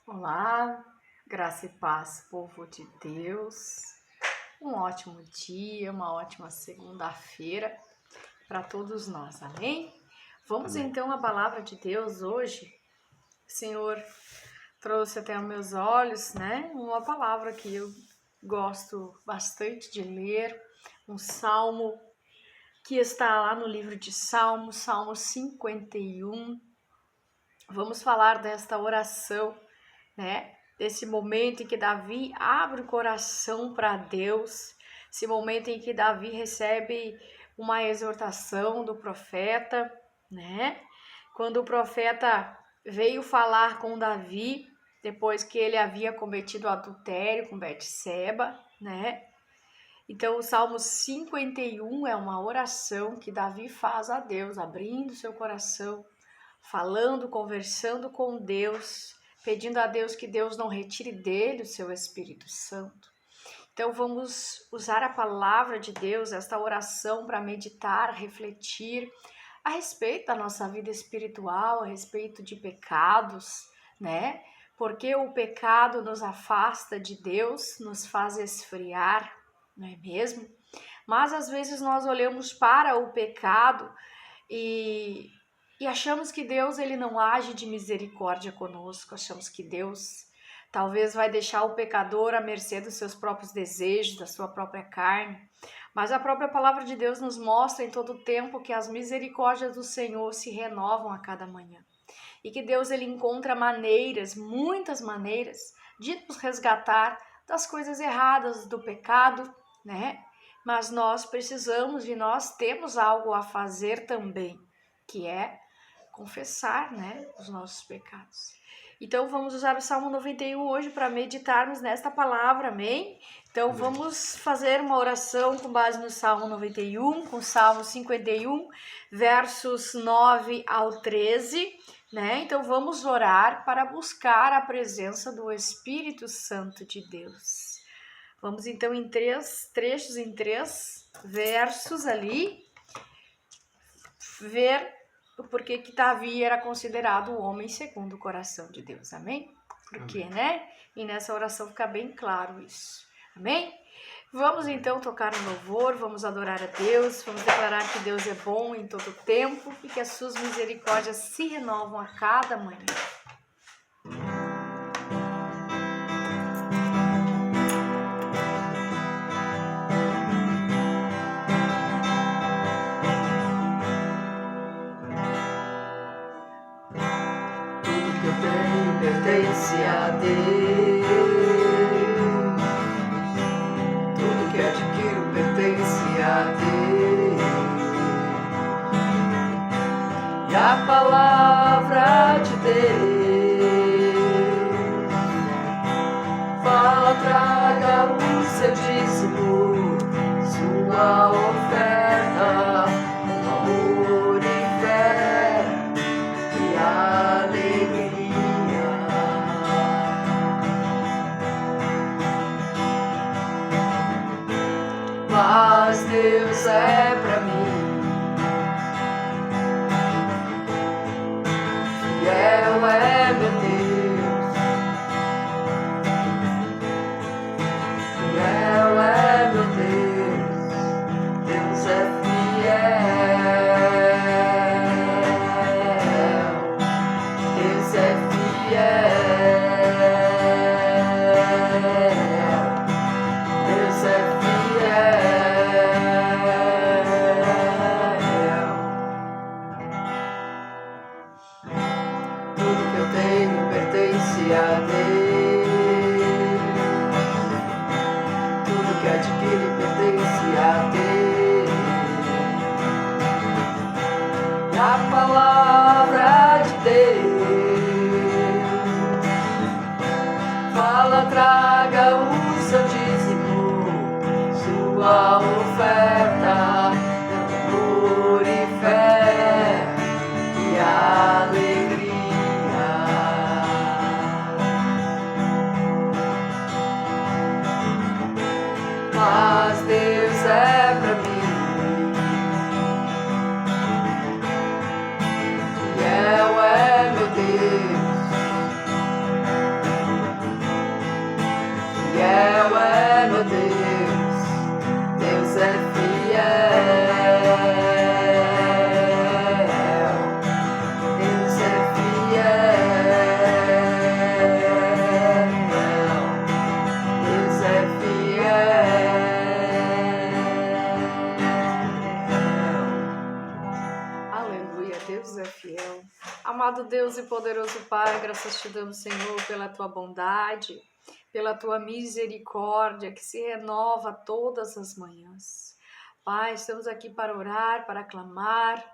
Olá, graça e paz, povo de Deus. Um ótimo dia, uma ótima segunda-feira para todos nós, amém? Vamos então à palavra de Deus hoje. O Senhor trouxe até aos meus olhos, uma palavra que eu gosto bastante de ler, um salmo que está lá no livro de Salmos, Salmo 51. Vamos falar desta oração, desse momento em que Davi abre o coração para Deus, esse momento em que Davi recebe uma exortação do profeta, Quando o profeta veio falar com Davi, depois que ele havia cometido adultério com Betseba, Então o Salmo 51 é uma oração que Davi faz a Deus, abrindo seu coração, falando, conversando com Deus, pedindo a Deus que Deus não retire dele o seu Espírito Santo. Então vamos usar a palavra de Deus, esta oração, para meditar, refletir a respeito da nossa vida espiritual, a respeito de pecados, Porque o pecado nos afasta de Deus, nos faz esfriar, não é mesmo? Mas às vezes nós olhamos para o pecado e achamos que Deus ele não age de misericórdia conosco, achamos que Deus talvez vai deixar o pecador à mercê dos seus próprios desejos, da sua própria carne. Mas a própria palavra de Deus nos mostra em todo o tempo que as misericórdias do Senhor se renovam a cada manhã. E que Deus ele encontra maneiras, muitas maneiras, de nos resgatar das coisas erradas, do pecado, Mas nós precisamos e nós temos algo a fazer também, que é confessar, os nossos pecados. Então vamos usar o Salmo 91 hoje para meditarmos nesta palavra, amém? Então vamos fazer uma oração com base no Salmo 91, com o Salmo 51, versos 9 ao 13, Então vamos orar para buscar a presença do Espírito Santo de Deus. Vamos então em três trechos, em três versos ali, ver o porquê que Davi era considerado o homem segundo o coração de Deus, amém? Porque, E nessa oração fica bem claro isso, amém? Vamos então tocar um louvor, vamos adorar a Deus, vamos declarar que Deus é bom em todo tempo e que as suas misericórdias se renovam a cada manhã. Pertence a Deus, tudo que adquiro pertence a Deus, e a palavra de Deus fala: traga o seu dízimo, sua oferta, com amor e fé e alegria. Mas Deus é pra mim fiel, é meu Deus, fiel é meu Deus, Deus é fiel, Deus é fiel. A Deus, tudo que adquire pertence a Deus, e a palavra de Deus fala: traga o seu dízimo, sua oferta, amor e fé e alegria. Mas Deus é pra mim fiel, é meu Deus, Deus é fiel. Deus é fiel. Deus é fiel. Aleluia, Deus é fiel. Amado Deus e poderoso Pai, graças te damos, Senhor, pela tua bondade, pela tua misericórdia que se renova todas as manhãs. Pai, estamos aqui para orar, para clamar.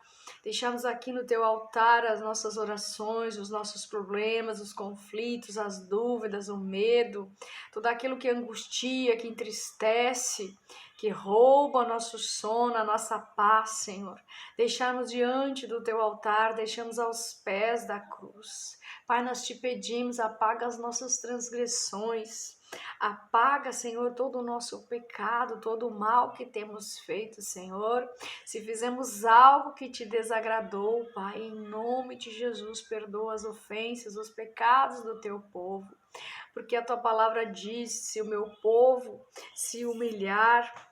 Deixamos aqui no teu altar as nossas orações, os nossos problemas, os conflitos, as dúvidas, o medo, tudo aquilo que angustia, que entristece, que rouba o nosso sono, a nossa paz, Senhor. Deixamos diante do teu altar, deixamos aos pés da cruz. Pai, nós te pedimos, apaga as nossas transgressões. Apaga, Senhor, todo o nosso pecado, todo o mal que temos feito, Senhor. Se fizemos algo que te desagradou, Pai, em nome de Jesus, perdoa as ofensas, os pecados do teu povo. Porque a tua palavra diz, se o meu povo se humilhar,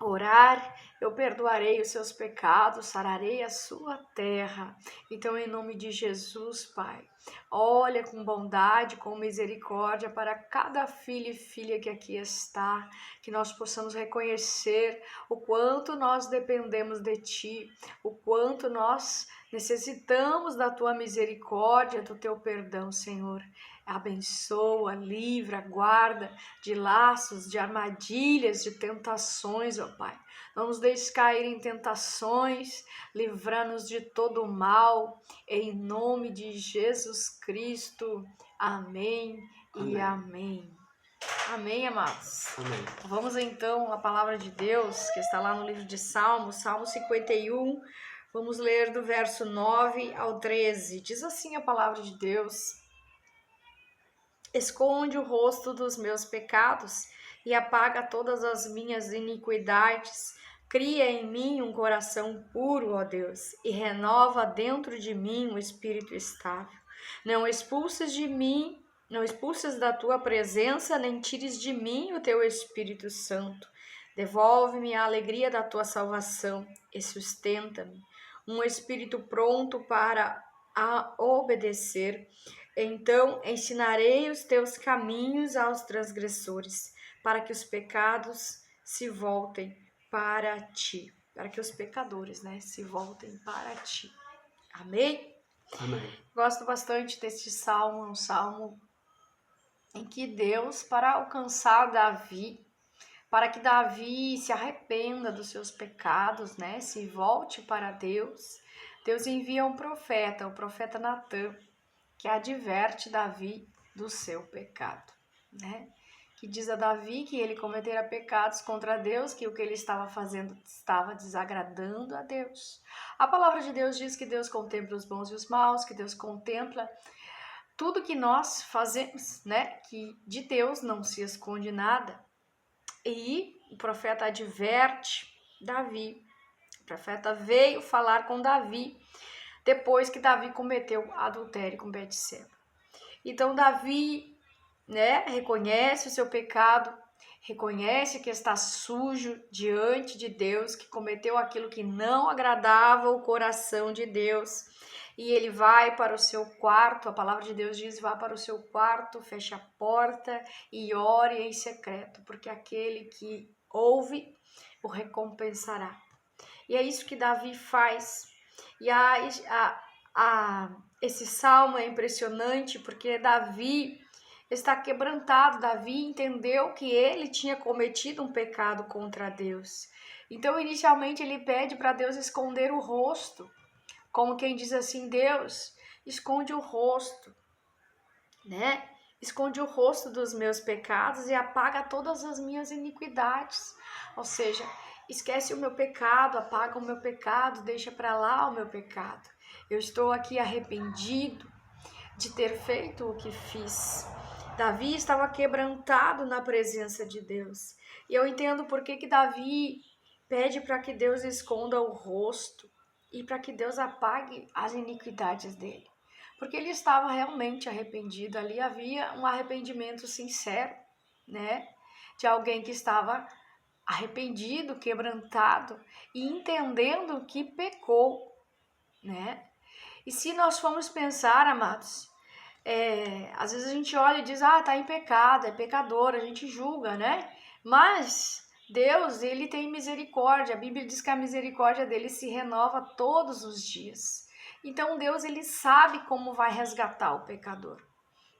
orar, eu perdoarei os seus pecados, sararei a sua terra. Então, em nome de Jesus, Pai, olha com bondade, com misericórdia para cada filho e filha que aqui está, que nós possamos reconhecer o quanto nós dependemos de Ti, o quanto nós necessitamos da Tua misericórdia, do Teu perdão, Senhor. Abençoa, livra, guarda de laços, de armadilhas, de tentações, ó Pai. Não nos deixes cair em tentações, livra-nos de todo o mal, em nome de Jesus Cristo. Amém e amém. Amém, amados. Amém. Vamos então à palavra de Deus, que está lá no livro de Salmos, Salmo 51. Vamos ler do verso 9 ao 13. Diz assim a palavra de Deus: esconde o rosto dos meus pecados e apaga todas as minhas iniquidades. Cria em mim um coração puro, ó Deus, e renova dentro de mim um espírito estável. Não expulses da tua presença, nem tires de mim o teu Espírito Santo. Devolve-me a alegria da tua salvação e sustenta-me. Um espírito pronto para obedecer. Então ensinarei os teus caminhos aos transgressores, para que os pecados se voltem para ti. Para que os pecadores, se voltem para ti. Amém? Amém. Gosto bastante deste salmo, um salmo em que Deus, para alcançar Davi, para que Davi se arrependa dos seus pecados, se volte para Deus, Deus envia um profeta, o profeta Natã, que adverte Davi do seu pecado, que diz a Davi que ele cometera pecados contra Deus, que o que ele estava fazendo estava desagradando a Deus. A palavra de Deus diz que Deus contempla os bons e os maus, que Deus contempla tudo que nós fazemos, que de Deus não se esconde nada. E o profeta adverte Davi. O profeta veio falar com Davi depois que Davi cometeu adultério com Betseba. Então Davi, reconhece o seu pecado, reconhece que está sujo diante de Deus, que cometeu aquilo que não agradava o coração de Deus. E ele vai para o seu quarto, a palavra de Deus diz, vá para o seu quarto, feche a porta e ore em secreto, porque aquele que ouve o recompensará. E é isso que Davi faz. E esse salmo é impressionante porque Davi está quebrantado. Davi entendeu que ele tinha cometido um pecado contra Deus. Então, inicialmente, ele pede para Deus esconder o rosto. Como quem diz assim, Deus, esconde o rosto, Esconde o rosto dos meus pecados e apaga todas as minhas iniquidades. Ou seja, esquece o meu pecado, apaga o meu pecado, deixa para lá o meu pecado. Eu estou aqui arrependido de ter feito o que fiz. Davi estava quebrantado na presença de Deus. E eu entendo por que Davi pede para que Deus esconda o rosto e para que Deus apague as iniquidades dele. Porque ele estava realmente arrependido. Ali havia um arrependimento sincero, de alguém que estava arrependido, quebrantado e entendendo que pecou, né? E se nós formos pensar, amados, às vezes a gente olha e diz, tá em pecado, é pecador, a gente julga, né? Mas Deus, ele tem misericórdia, a Bíblia diz que a misericórdia dele se renova todos os dias. Então Deus, ele sabe como vai resgatar o pecador.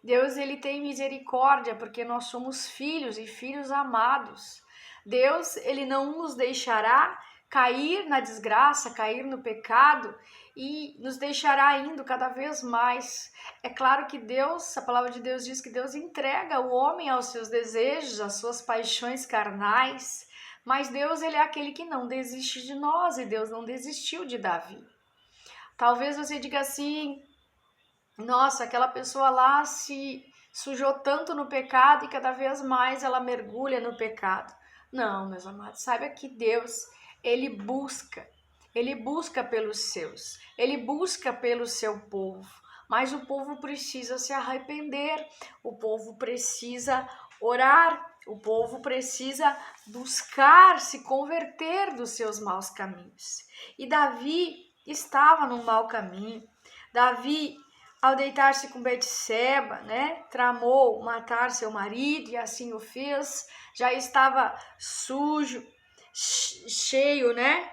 Deus, ele tem misericórdia porque nós somos filhos e filhos amados. Deus, ele não nos deixará cair na desgraça, cair no pecado e nos deixará indo cada vez mais. É claro que Deus, a palavra de Deus diz que Deus entrega o homem aos seus desejos, às suas paixões carnais, mas Deus, ele é aquele que não desiste de nós e Deus não desistiu de Davi. Talvez você diga assim, nossa, aquela pessoa lá se sujou tanto no pecado e cada vez mais ela mergulha no pecado. Não, meus amados, saiba que Deus, ele busca pelos seus, ele busca pelo seu povo, mas o povo precisa se arrepender, o povo precisa orar, o povo precisa buscar se converter dos seus maus caminhos. E Davi estava num mau caminho. Davi, ao deitar-se com Betseba, né, tramou matar seu marido e assim o fez. Já estava sujo, cheio, né,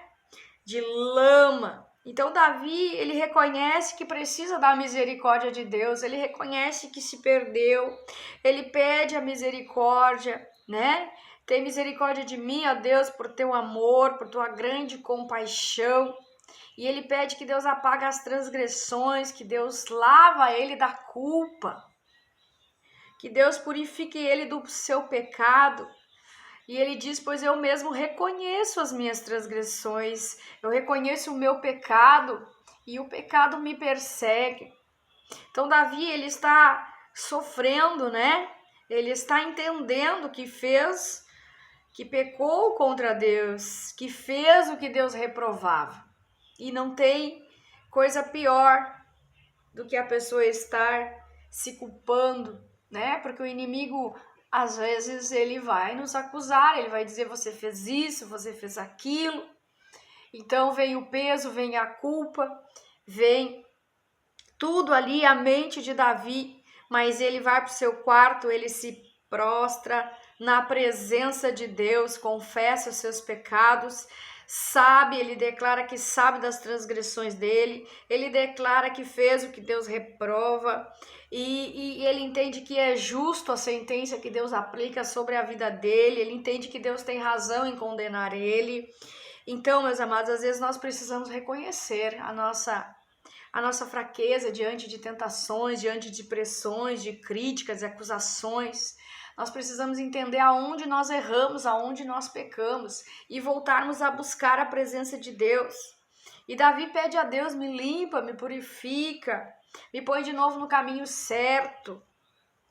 de lama. Então Davi, ele reconhece que precisa da misericórdia de Deus, ele reconhece que se perdeu, ele pede a misericórdia, né? Tem misericórdia de mim, ó Deus, por teu amor, por tua grande compaixão. E ele pede que Deus apague as transgressões, que Deus lava ele da culpa, que Deus purifique ele do seu pecado. E ele diz, pois eu mesmo reconheço as minhas transgressões, eu reconheço o meu pecado e o pecado me persegue. Então Davi, ele está sofrendo, né? Ele está entendendo que fez, que pecou contra Deus, que fez o que Deus reprovava. E não tem coisa pior do que a pessoa estar se culpando, né? Porque o inimigo, às vezes, ele vai nos acusar, ele vai dizer, você fez isso, você fez aquilo. Então vem o peso, vem a culpa, vem tudo ali, a mente de Davi, mas ele vai para o seu quarto, ele se prostra na presença de Deus, confessa os seus pecados, sabe, ele declara que sabe das transgressões dele, ele declara que fez o que Deus reprova e ele entende que é justo a sentença que Deus aplica sobre a vida dele, ele entende que Deus tem razão em condenar ele. Então, meus amados, às vezes nós precisamos reconhecer a nossa fraqueza diante de tentações, diante de pressões, de críticas e acusações. Nós precisamos entender aonde nós erramos, aonde nós pecamos e voltarmos a buscar a presença de Deus. E Davi pede a Deus, me limpa, me purifica, me põe de novo no caminho certo.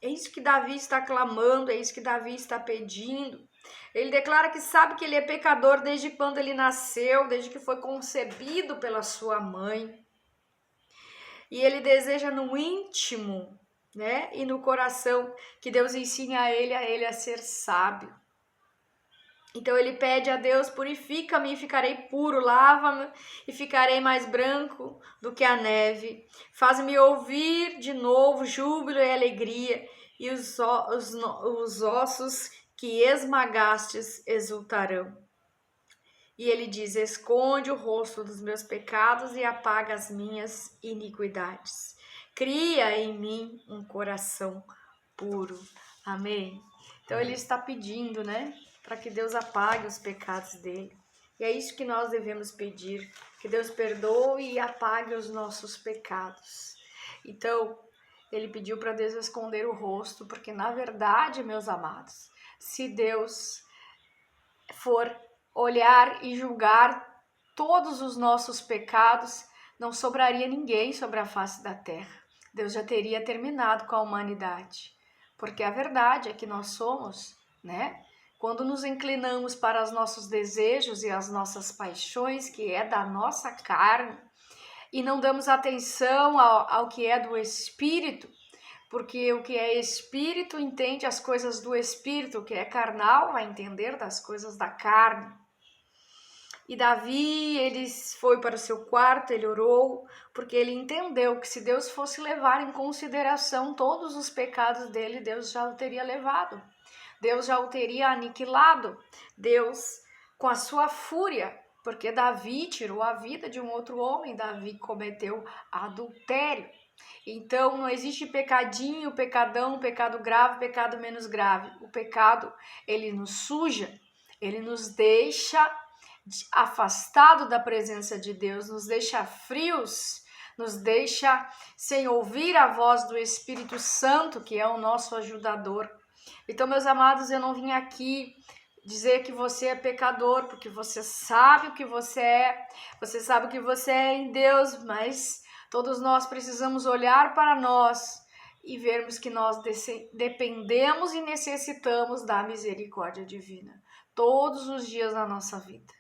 É isso que Davi está clamando, é isso que Davi está pedindo. Ele declara que sabe que ele é pecador desde quando ele nasceu, desde que foi concebido pela sua mãe. E ele deseja no íntimo, né, e no coração, que Deus ensine a ele a ser sábio. Então ele pede a Deus, purifica-me e ficarei puro, lava-me e ficarei mais branco do que a neve. Faz-me ouvir de novo júbilo e alegria, e os ossos que esmagastes exultarão. E ele diz, esconde o rosto dos meus pecados e apaga as minhas iniquidades. Cria em mim um coração puro. Amém? Então ele está pedindo, né? Para que Deus apague os pecados dele. E é isso que nós devemos pedir. Que Deus perdoe e apague os nossos pecados. Então, ele pediu para Deus esconder o rosto, porque na verdade, meus amados, se Deus for olhar e julgar todos os nossos pecados, não sobraria ninguém sobre a face da terra. Deus já teria terminado com a humanidade. Porque a verdade é que nós somos, né? Quando nos inclinamos para os nossos desejos e as nossas paixões, que é da nossa carne, e não damos atenção ao que é do Espírito, porque o que é espírito entende as coisas do espírito, o que é carnal vai entender das coisas da carne. E Davi, ele foi para o seu quarto, ele orou, porque ele entendeu que se Deus fosse levar em consideração todos os pecados dele, Deus já o teria levado. Deus já o teria aniquilado. Deus, com a sua fúria, porque Davi tirou a vida de um outro homem, Davi cometeu adultério. Então, não existe pecadinho, pecadão, pecado grave, pecado menos grave. O pecado, ele nos suja, ele nos deixa afastado da presença de Deus, nos deixa frios, nos deixa sem ouvir a voz do Espírito Santo, que é o nosso ajudador. Então, meus amados, eu não vim aqui dizer que você é pecador, porque você sabe o que você sabe o que você é em Deus, mas todos nós precisamos olhar para nós e vermos que nós dependemos e necessitamos da misericórdia divina todos os dias da nossa vida,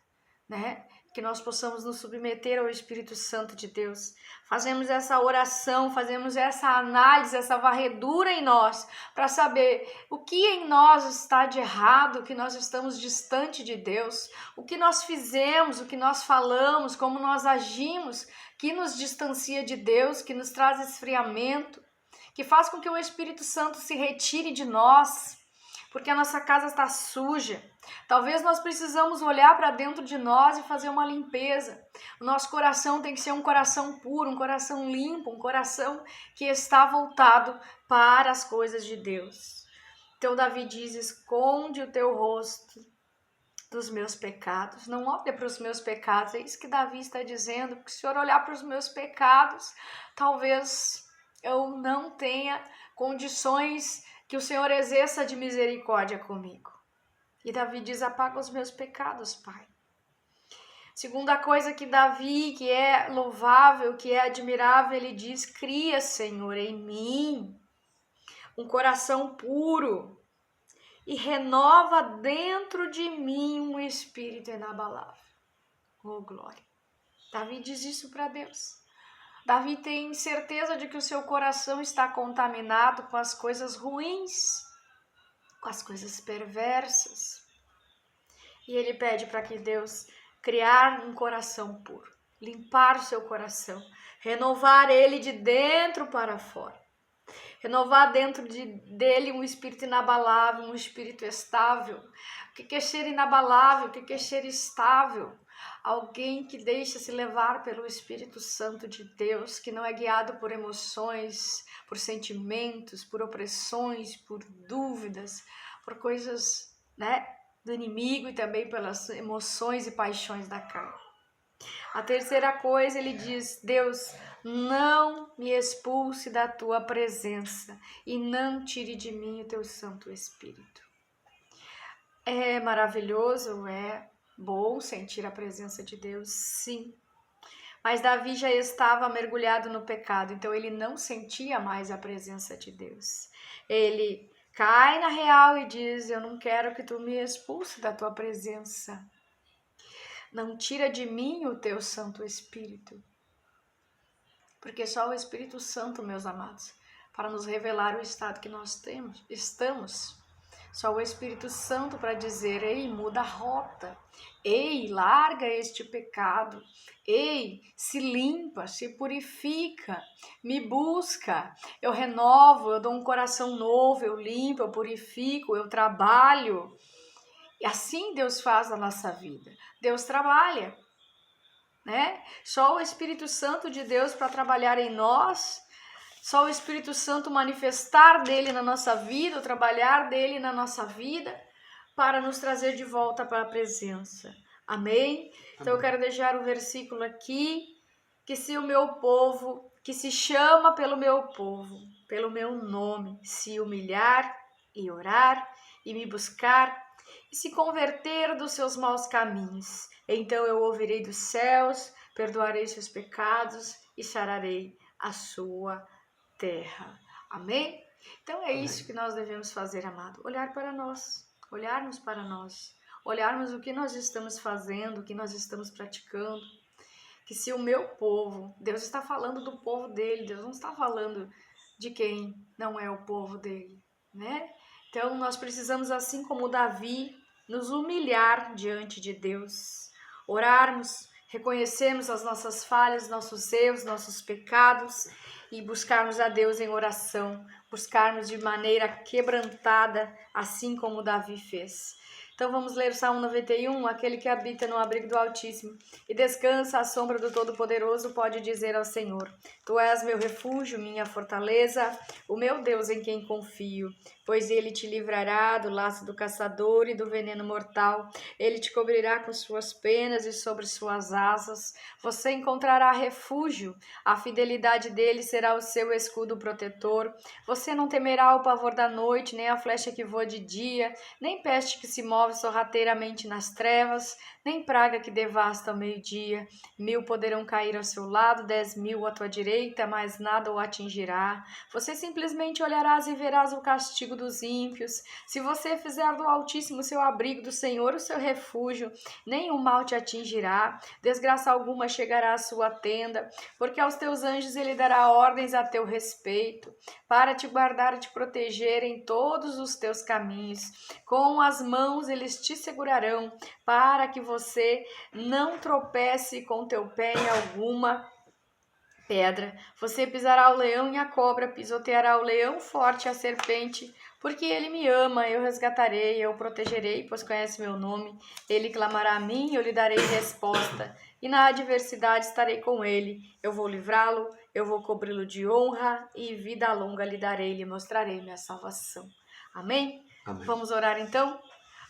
né? Que nós possamos nos submeter ao Espírito Santo de Deus. Fazemos essa oração, fazemos essa análise, essa varredura em nós, para saber o que em nós está de errado, o que nós estamos distante de Deus, o que nós fizemos, o que nós falamos, como nós agimos, que nos distancia de Deus, que nos traz esfriamento, que faz com que o Espírito Santo se retire de nós, porque a nossa casa está suja. Talvez nós precisamos olhar para dentro de nós e fazer uma limpeza. O nosso coração tem que ser um coração puro, um coração limpo, um coração que está voltado para as coisas de Deus. Então Davi diz, esconde o teu rosto dos meus pecados. Não olhe para os meus pecados. É isso que Davi está dizendo, porque se o Senhor olhar para os meus pecados, talvez eu não tenha condições que o Senhor exerça de misericórdia comigo. E Davi diz, apaga os meus pecados, Pai. Segunda coisa que Davi, que é louvável, que é admirável, ele diz, cria, Senhor, em mim um coração puro e renova dentro de mim um espírito inabalável. Oh, glória. Davi diz isso para Deus. Davi tem certeza de que o seu coração está contaminado com as coisas ruins, com as coisas perversas. E ele pede para que Deus criar um coração puro, limpar o seu coração, renovar ele de dentro para fora. Renovar dentro dele um espírito inabalável, um espírito estável. O que é ser inabalável? O que é ser estável? Alguém que deixa se levar pelo Espírito Santo de Deus, que não é guiado por emoções, por sentimentos, por opressões, por dúvidas, por coisas, né, do inimigo e também pelas emoções e paixões da carne. A terceira coisa, ele diz, Deus, não me expulse da tua presença e não tire de mim o teu Santo Espírito. É maravilhoso, é bom sentir a presença de Deus, sim. Mas Davi já estava mergulhado no pecado, então ele não sentia mais a presença de Deus. Ele cai na real e diz, eu não quero que tu me expulse da tua presença. Não tira de mim o teu Santo Espírito. Porque só o Espírito Santo, meus amados, para nos revelar o estado que nós estamos. Só o Espírito Santo para dizer, ei, muda a rota. Ei, larga este pecado. Ei, se limpa, se purifica, me busca. Eu renovo, eu dou um coração novo, eu limpo, eu purifico, eu trabalho. E assim Deus faz na nossa vida. Deus trabalha, né? Só o Espírito Santo de Deus para trabalhar em nós, só o Espírito Santo manifestar dele na nossa vida, o trabalhar dele na nossa vida, para nos trazer de volta para a presença. Amém? Então eu quero deixar o versículo aqui, que se o meu povo, que se chama pelo meu povo, pelo meu nome, se humilhar e orar e me buscar, e se converter dos seus maus caminhos, então eu ouvirei dos céus, perdoarei seus pecados e sararei a sua terra. Amém? Então é isso que nós devemos fazer, amado. Olhar para nós, olharmos para nós, olharmos o que nós estamos fazendo, o que nós estamos praticando. Que se o meu povo, Deus está falando do povo dele, Deus não está falando de quem não é o povo dele, né? Então nós precisamos, assim como Davi, nos humilhar diante de Deus, orarmos, reconhecermos as nossas falhas, nossos erros, nossos pecados e buscarmos a Deus em oração, buscarmos de maneira quebrantada, assim como Davi fez. Então vamos ler o Salmo 91, aquele que habita no abrigo do Altíssimo e descansa à sombra do Todo-Poderoso pode dizer ao Senhor: Tu és meu refúgio, minha fortaleza, o meu Deus em quem confio. Pois ele te livrará do laço do caçador e do veneno mortal. Ele te cobrirá com suas penas e sobre suas asas você encontrará refúgio. A fidelidade dele será o seu escudo protetor. Você não temerá o pavor da noite, nem a flecha que voa de dia, nem peste que se move sorrateiramente nas trevas, nem praga que devasta ao meio-dia. 1000 poderão cair ao seu lado, 10.000 à tua direita, mas nada o atingirá. Você simplesmente olharás e verás o castigo dos ímpios. Se você fizer do Altíssimo seu abrigo, do Senhor o seu refúgio, nenhum mal te atingirá, desgraça alguma chegará à sua tenda, porque aos teus anjos ele dará ordens a teu respeito, para te guardar e te proteger em todos os teus caminhos. Com as mãos eles te segurarão, para que você não tropece com teu pé em alguma pedra. Você pisará o leão e a cobra, pisoteará o leão forte e a serpente, porque ele me ama, eu resgatarei, eu o protegerei, pois conhece meu nome. Ele clamará a mim, eu lhe darei resposta, e na adversidade estarei com ele. Eu vou livrá-lo, eu vou cobri-lo de honra, e vida longa lhe darei, lhe mostrarei minha salvação. Amém? Amém. Vamos orar então?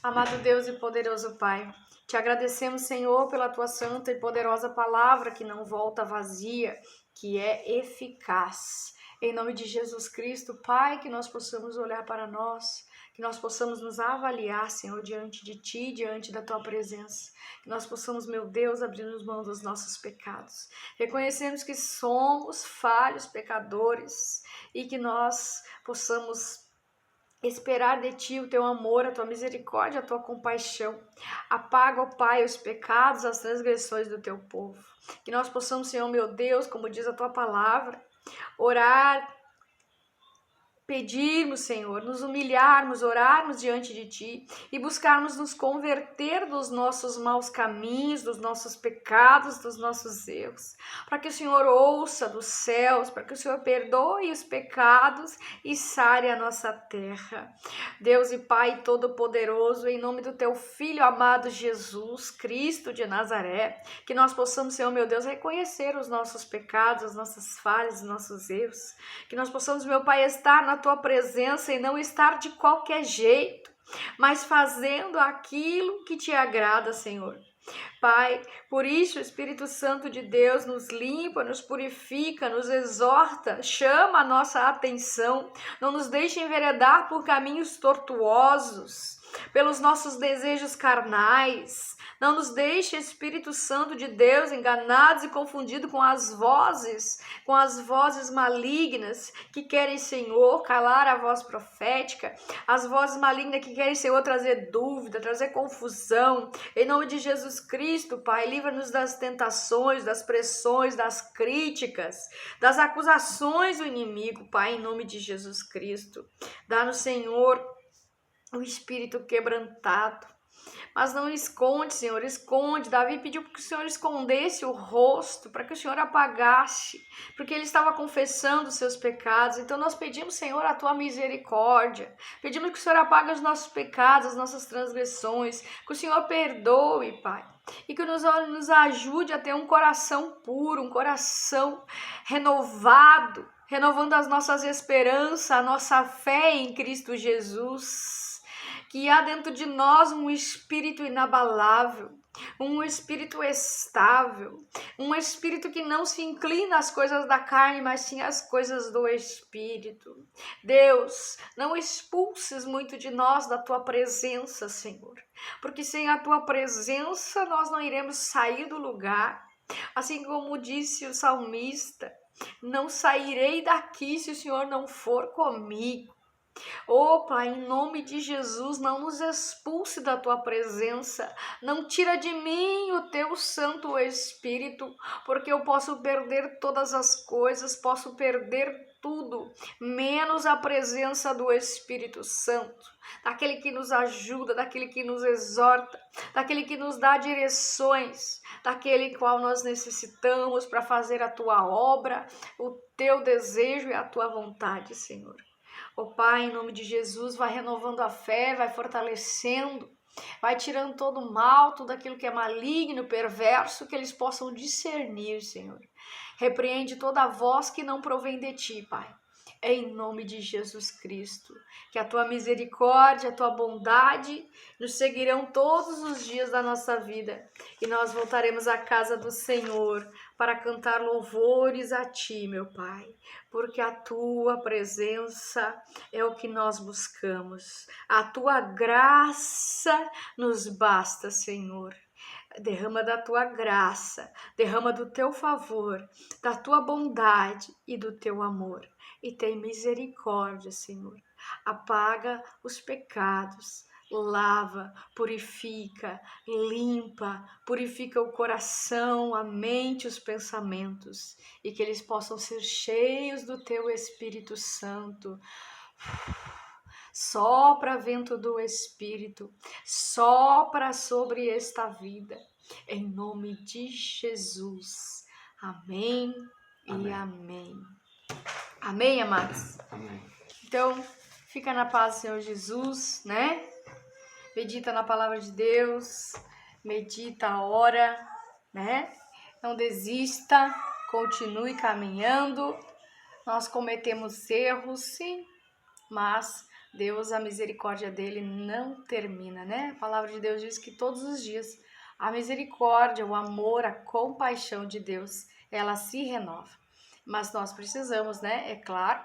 Amado Deus e poderoso Pai, te agradecemos, Senhor, pela tua santa e poderosa palavra que não volta vazia, que é eficaz. Em nome de Jesus Cristo, Pai, que nós possamos olhar para nós, que nós possamos nos avaliar, Senhor, diante de Ti, diante da Tua presença. Que nós possamos, meu Deus, abrir as mãos dos nossos pecados. Reconhecemos que somos falhos, pecadores, e que nós possamos esperar de Ti o Teu amor, a Tua misericórdia, a Tua compaixão. Apaga, ó Pai, os pecados, as transgressões do Teu povo. Que nós possamos, Senhor, meu Deus, como diz a Tua palavra, orar, pedirmos, Senhor, nos humilharmos, orarmos diante de Ti e buscarmos nos converter dos nossos maus caminhos, dos nossos pecados, dos nossos erros, para que o Senhor ouça dos céus, para que o Senhor perdoe os pecados e sare a nossa terra. Deus e Pai Todo-Poderoso, em nome do Teu Filho amado Jesus Cristo de Nazaré, que nós possamos, Senhor, meu Deus, reconhecer os nossos pecados, as nossas falhas, os nossos erros, que nós possamos, meu Pai, estar na Tua presença e não estar de qualquer jeito, mas fazendo aquilo que Te agrada, Senhor. Pai, por isso o Espírito Santo de Deus nos limpa, nos purifica, nos exorta, chama a nossa atenção, não nos deixa enveredar por caminhos tortuosos, pelos nossos desejos carnais. Não nos deixe, Espírito Santo de Deus, enganados e confundidos com as vozes malignas que querem, Senhor, calar a voz profética, as vozes malignas que querem, Senhor, trazer dúvida, trazer confusão. Em nome de Jesus Cristo, Pai, livra-nos das tentações, das pressões, das críticas, das acusações do inimigo, Pai, em nome de Jesus Cristo. Dá-nos, Senhor, o espírito quebrantado, mas não esconde, Senhor, esconde. Davi pediu para que o Senhor escondesse o rosto, para que o Senhor apagasse, porque ele estava confessando os seus pecados. Então nós pedimos, Senhor, a Tua misericórdia, pedimos que o Senhor apague os nossos pecados, as nossas transgressões, que o Senhor perdoe, Pai, e que nos ajude a ter um coração puro, um coração renovado, renovando as nossas esperanças, a nossa fé em Cristo Jesus. Que há dentro de nós um espírito inabalável, um espírito estável, um espírito que não se inclina às coisas da carne, mas sim às coisas do espírito. Deus, não expulses muito de nós da Tua presença, Senhor, porque sem a Tua presença nós não iremos sair do lugar. Assim como disse o salmista, não sairei daqui se o Senhor não for comigo. Pai, em nome de Jesus, não nos expulse da Tua presença, não tira de mim o Teu Santo Espírito, porque eu posso perder todas as coisas, posso perder tudo, menos a presença do Espírito Santo, daquele que nos ajuda, daquele que nos exorta, daquele que nos dá direções, daquele qual nós necessitamos para fazer a tua obra, o teu desejo e a tua vontade, Senhor. Ó Pai, em nome de Jesus, vai renovando a fé, vai fortalecendo, vai tirando todo o mal, tudo aquilo que é maligno, perverso, que eles possam discernir, Senhor. Repreende toda a voz que não provém de ti, Pai. Em nome de Jesus Cristo, que a tua misericórdia, a tua bondade nos seguirão todos os dias da nossa vida e nós voltaremos à casa do Senhor para cantar louvores a ti, meu Pai, porque a tua presença é o que nós buscamos, a tua graça nos basta, Senhor. Derrama da tua graça, derrama do teu favor, da tua bondade e do teu amor. E tem misericórdia, Senhor. Apaga os pecados, lava, purifica, limpa, purifica o coração, a mente, os pensamentos, e que eles possam ser cheios do teu Espírito Santo. Sopra vento do Espírito, sopra sobre esta vida, em nome de Jesus. Amém, amém. E amém. Amém, amados? Amém. Então, fica na paz do Senhor Jesus, né? Medita na palavra de Deus, medita, ora, né? Não desista, continue caminhando. Nós cometemos erros, sim, mas Deus, a misericórdia dele não termina, né? A palavra de Deus diz que todos os dias a misericórdia, o amor, a compaixão de Deus, ela se renova. Mas nós precisamos, né? É claro,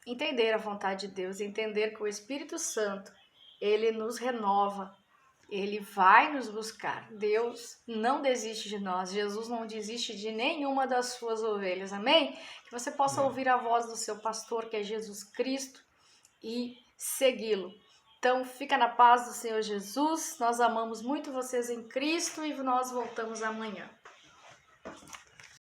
entender a vontade de Deus, entender que o Espírito Santo, ele nos renova, ele vai nos buscar. Deus não desiste de nós, Jesus não desiste de nenhuma das suas ovelhas, amém? Que você possa ouvir a voz do seu pastor, que é Jesus Cristo, e segui-lo. Então fica na paz do Senhor Jesus, nós amamos muito vocês em Cristo e nós voltamos amanhã.